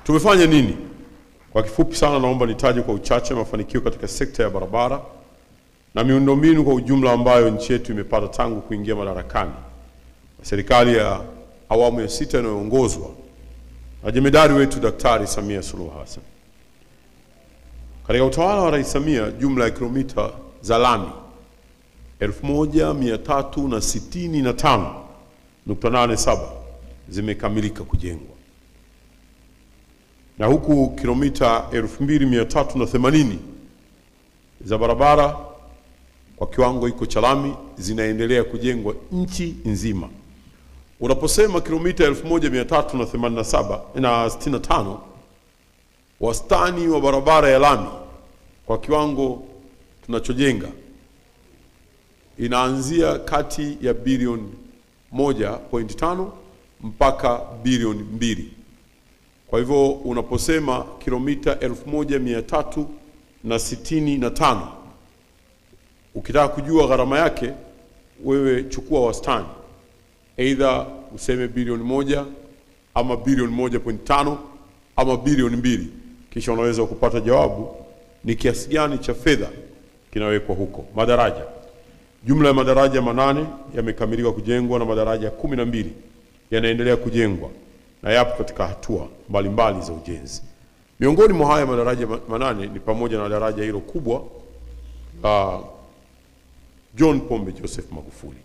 Tumefanya nini? Kwa kifupi sana naomba nitaje kwa uchache mafanikio katika sekta ya barabara na miundombinu kwa ujumla ambayo nchi yetu imepata tangu kuingia madarakani serikali ya awamu ya 6 inayoongozwa na jemedari wetu Daktari Samia Suluhu Hassan. Katika utawala wa Rais Samia, jumla ya kilomita za lami 1365.87 zimekamilika kujengwa, na huku kilomita 2380 za barabara kwa kiwango iko cha lami zinaendelea kujengwa nchi nzima. Unaposema kilomita 1385, wastani wa barabara ya lami kwa kiwango tunachojenga inaanzia kati ya bilioni 1.5 mpaka bilioni 2. Kwa hivyo unaposema kilomita 1365, ukitaka kujua gharama yake, wewe chukua wastani, aidha useme bilioni 1 ama bilioni 1.5 ama bilioni 2, kisha unaweza kupata jawabu ni kiasi gani cha fedha kinawekwa huko. Madaraja, jumla ya madaraja 8 yamekamilika kujengwa na madaraja 12 yanaendelea kujengwa na yapo katika hatua mbalimbali za ujenzi. Miongoni mwa haya madaraja 8 ni pamoja na daraja hilo kubwa John Pombe Joseph Magufuli.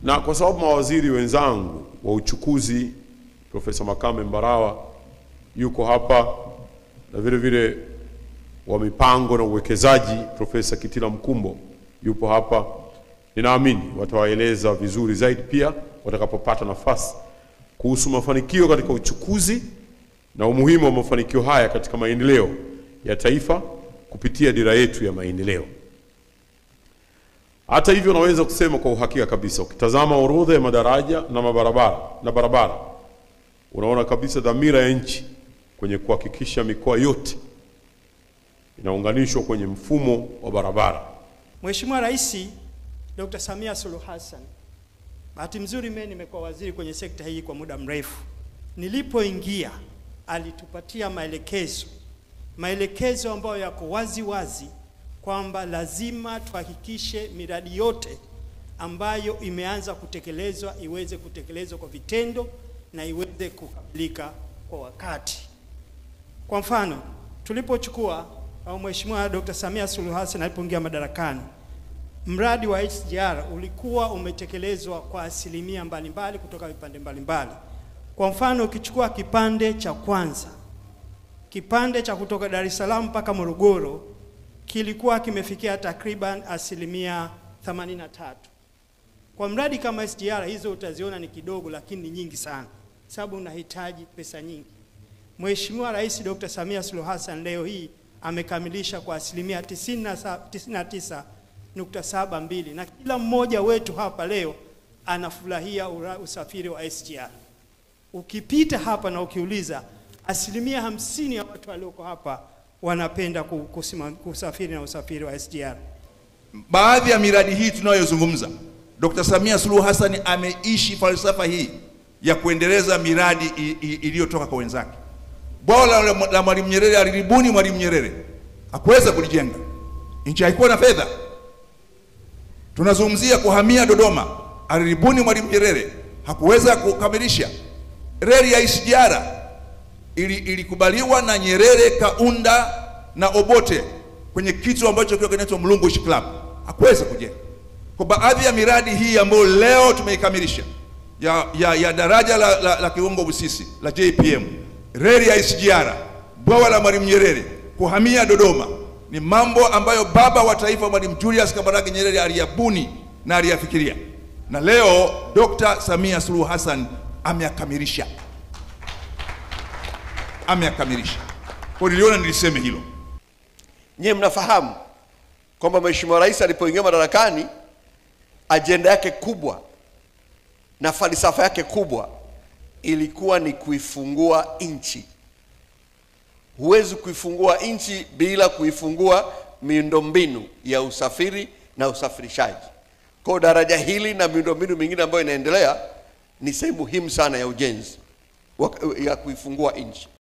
Na kwa sababu mawaziri wenzangu wa uchukuzi Profesa Makame Mbarawa yuko hapa, na vile vile wa mipango na uwekezaji Profesa Kitila Mkumbo yupo hapa, ninaamini watawaeleza vizuri zaidi pia watakapopata nafasi kuhusu mafanikio katika uchukuzi na umuhimu wa mafanikio haya katika maendeleo ya taifa kupitia dira yetu ya maendeleo. Hata hivyo, naweza kusema kwa uhakika kabisa, ukitazama orodha ya madaraja na barabara, unaona kabisa dhamira ya nchi kwenye kuhakikisha mikoa yote inaunganishwa kwenye mfumo wa barabara. Mheshimiwa Rais Dr. Samia Suluhu Hassan, bahati mzuri mimi nimekuwa waziri kwenye sekta hii kwa muda mrefu. Nilipoingia alitupatia maelekezo ambayo yako wazi kwamba lazima tuhakikishe miradi yote ambayo imeanza kutekelezwa iweze kutekelezwa kwa vitendo na iweze kukamilika kwa wakati. Kwa mfano, tulipochukua au Mheshimiwa Dr. Samia Suluhu Hassan alipoingia madarakani, mradi wa SGR ulikuwa umetekelezwa kwa asilimia mbalimbali kutoka vipande mbalimbali. Kwa mfano, ukichukua kipande cha kwanza, kipande cha kutoka Dar es Salaam mpaka Morogoro, kilikuwa kimefikia takriban asilimia 83. Kwa mradi kama SGR hizo utaziona ni kidogo, lakini ni nyingi sana, sababu unahitaji pesa nyingi. Mheshimiwa Rais Dr. Samia Suluhu Hassan leo hii amekamilisha kwa asilimia 99.72, na kila mmoja wetu hapa leo anafurahia usafiri wa SGR. Ukipita hapa na ukiuliza, asilimia 50 ya watu walioko hapa wanapenda kusafiri na usafiri wa SGR. Baadhi ya miradi hii tunayozungumza, Dr. Samia Suluhu Hassan ameishi falsafa hii ya kuendeleza miradi iliyotoka kwa wenzake. Bwawa la Mwalimu Nyerere alilibuni Mwalimu Nyerere, hakuweza kulijenga, nchi haikuwa na fedha. Tunazungumzia kuhamia Dodoma, alilibuni Mwalimu Nyerere, hakuweza kukamilisha. Reli ya SGR ilikubaliwa na Nyerere, Kaunda na Obote kwenye kitu ambacho kinaitwa Mlungushi Club, hakuweza kujenga. Kwa baadhi ya miradi hii ambayo leo tumeikamilisha ya daraja la Kigongo Busisi la JPM, reli ya SGR, bwawa la Mwalimu Nyerere, kuhamia Dodoma, ni mambo ambayo baba wa taifa Mwalimu Julius Kambarage Nyerere aliyabuni na aliyafikiria, na leo Dr. Samia Suluhu Hassan ameyakamilisha. Kwa niliona niliseme hilo. Nyie mnafahamu kwamba Mheshimiwa Rais alipoingia madarakani, ajenda yake kubwa na falsafa yake kubwa ilikuwa ni kuifungua nchi. Huwezi kuifungua nchi bila kuifungua miundombinu ya usafiri na usafirishaji. Kwa daraja hili na miundombinu mingine ambayo inaendelea ni sehemu muhimu sana ya ujenzi ya kuifungua nchi.